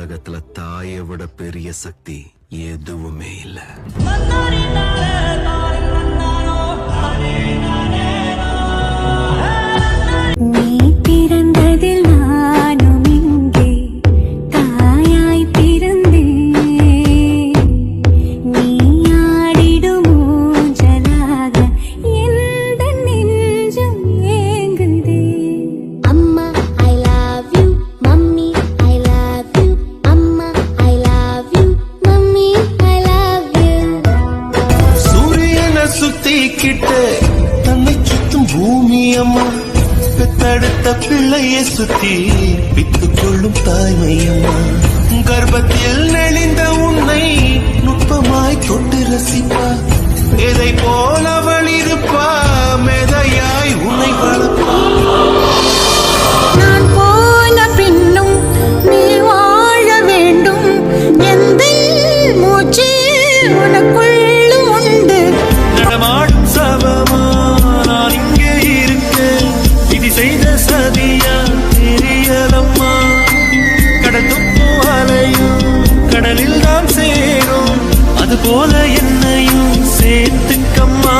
உலகத்துல தாயை விட பெரிய சக்தி எதுவுமே இல்ல. நீ பிறந்ததில் நானும் இங்கே தாயாய் பிறந்தேன். நீ ஆடிடும் ஊஞ்சலாக எந்த நெஞ்சம் ஏங்குதே. அம்மா I love you, mummy I love you, அம்மா I love you, mummy I love you. சூரியனை சுத்திக்கிட்ட தன்னை சுத்தும் பூமி அம்மா, பெத்தெடுத்த பிள்ளையை சுத்தி பித்துக் கொள்ளும் தாய்மை அம்மா. கர்ப்பத்தில் நெளிந்த உன்னை நுட்பமாய் தொட்டு ரசிப்பா, எதை போல அவள் இருப்பா, மெதையாய் உன்னை வளர்ப்பா. நான் போன பின்னும் நீ வாழ வேண்டும், எந்த மூச்சு உனக்குள்ளும் உண்டு. நடமாடும் சபமா நான் இங்கே இருக்கேன், இது செய்த சதியா தெரியலம்மா. கடத்துப்பு அலையும் கடலில் தான் சேரும், அது போல என்னையும் சேர்த்துக்கம்மா.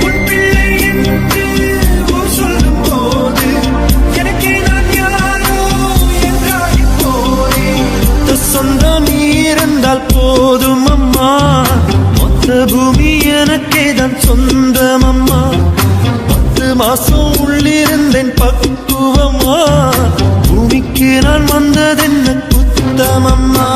உன் பிள்ளை என்று ஊர் சொல்லும் போது எனக்கே நான் யாரோ என்றாகி போனேன். சொந்தம் நீ இருந்தால் போதும் அம்மா, மொத்த பூமி எனக்கே தான் சொந்தம் அம்மா. 10 மாசம் உள்ளிருந்தேன் பக்குவமா, பூமிக்கு நான் வந்ததென்ன குத்தமம்மா.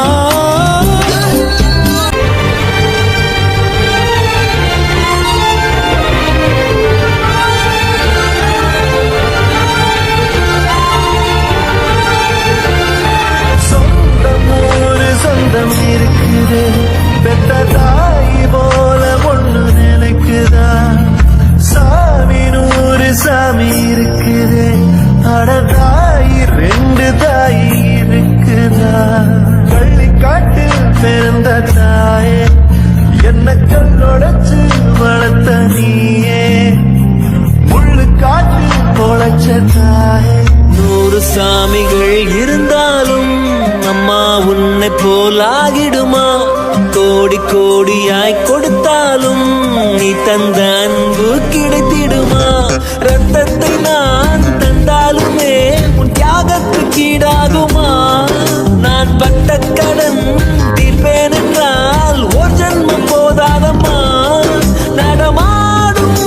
சொந்தம் ஒரு சொந்தம் இருக்குது, பெத்த தாய் போல ஒண்ணு நினைக்குதா. சாமி நூறு சாமி இருக்குது, அட தாய் 2 தாய் இருக்குதா. பள்ளி காட்டு பிறந்த தாயே, என்ன கண்ணொடைச்சு வளர்த்த நீயே, முள்ளு காட்டு பொழைச்ச தாயே. 100 சாமிகள் இருந்தாலும் அம்மா உன்னை போலாகிடுமா. கோடி கோடியாய் கொடுத்தாலும் நீ தந்த அன்பு கிடைத்திடுமா. ரத்தத்தை நான் தந்தாலுமே உன் தியாகத்துக்கு ஈடாகுமா. நான் பட்ட கடன் தீர்ப்பேன் என்றால் ஒரு ஜன்மம் போதாதம்மா. நடமாடும்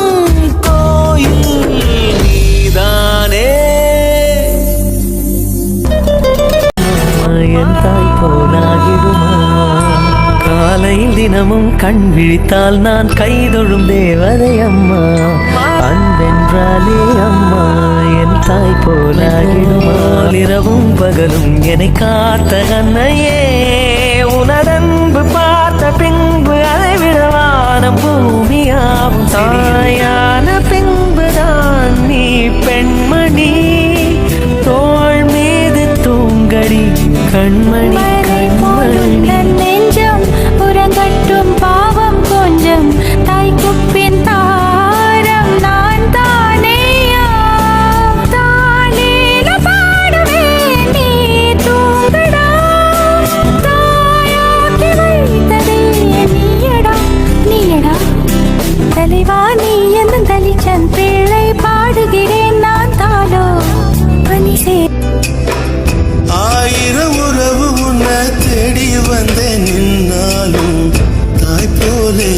கோயில் நீதானே. என் தாய் போலாகிடுமா. காலையில் தினமும் கண் விழித்தால் நான் கைதொழும் தேவதை அம்மா. அன்பென்றாலே அம்மா என் தாய் போலாகிடுமா. இரவும் பகலும் என்னை காத்த அன்னையே, உனதன்பு பார்த்த பின்பு அதை விடவானம் பூமியாவும் தாயான பின்புதான் நீ பெண்மணி. தோள் மீது தூங்கடி கண்மணி கண்மணி. நெஞ்சம் உறங்கட்டும் பாவம் கொஞ்சம், தாய்க்கு பின் தாரம் நான் தானேயா. தானேல பாடுவேன் நீ தூங்கடா, தாயாக்கி வைத்ததே நீயடா நீயடா. தலைவா நீ என்ன தலிச்சன் பிள்ளை பாடுகிறேன் நான் தாளோ பனிசே. 1000 உறவு உன்னை தேடி வந்த நின்னாலும் தாய் போலே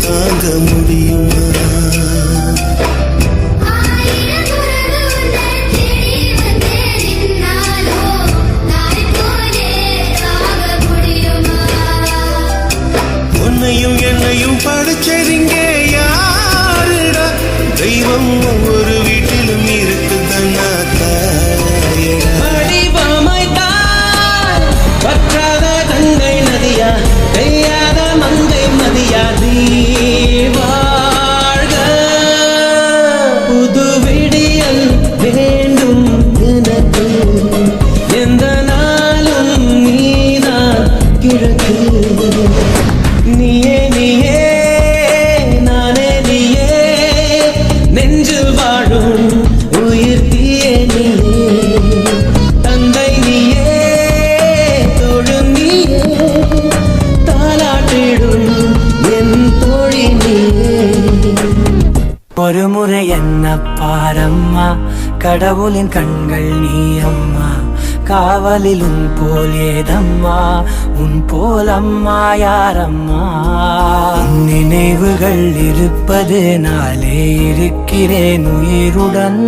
தாங்க முடியுமா. உன்னையும் என்னையும் படிச்சதிங்க யாருடா. தெய்வம் ஒவ்வொரு வீட்டிலும் இருக்குதன்னா தாயடா. வற்றாத கங்கை நதியா, பெய்யாத மங்கை மதியா, நீ வாழ்க. புது விடியல் வேண்டும் எனக்கு, எந்த நாளும் நீதான் கிழக்கு. நீயே நீயே ஒரு முறை என்ன பாரம்மா, கடவுளின் கண்கள் நீ அம்மா, காவலில் உன் போல் ஏதம்மா, உன் போல் அம்மா யாரம்மா. உன் நினைவுகள் இருப்பது நாளே இருக்கிறேன் உயிருடன்,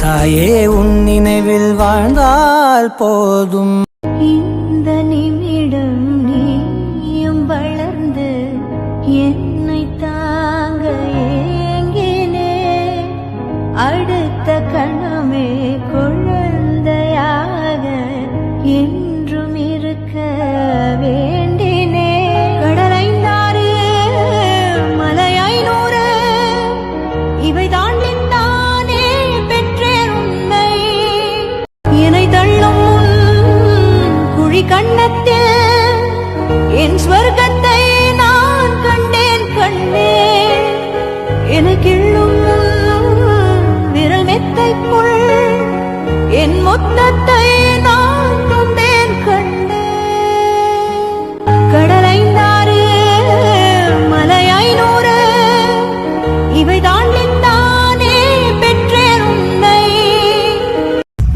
தாயே உன் நினைவில் வாழ்ந்தால் போதும். இந்த நிமிடம் நீயும் வளர்ந்து என்னை தாங்க ஏங்கினே, அடுத்த கணமே குழந்தையாக என்றும் இருக்க வேண்டினே. கடலைந்தாறு மலையாய்நூறு இவை தாண்டித்தானே பெற்றேன் உன்னை. என்னை தள்ளும் குழி கண்ணத்தில் என் ஸ்வர்க்கத்தை நான் கண்டேன் கண்ணே. எனக்கிள்ளும் விரல் மெத்தைக்குள் என் மொத்தத்தை நான் கொண்டேன் கண்ணே. கடலைந்தாறு மலையாய்நூறு இவை தாண்டித்தானே பெற்றேன் உன்னை.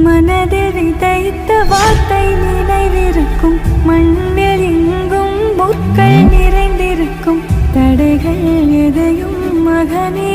மனதில் விதைத்த வார்த்தை நினைவிருக்கும், மண்ணில் எங்கும் முற்கள் நிறைந்திருக்கும், தடைகள் எதையும் மகனே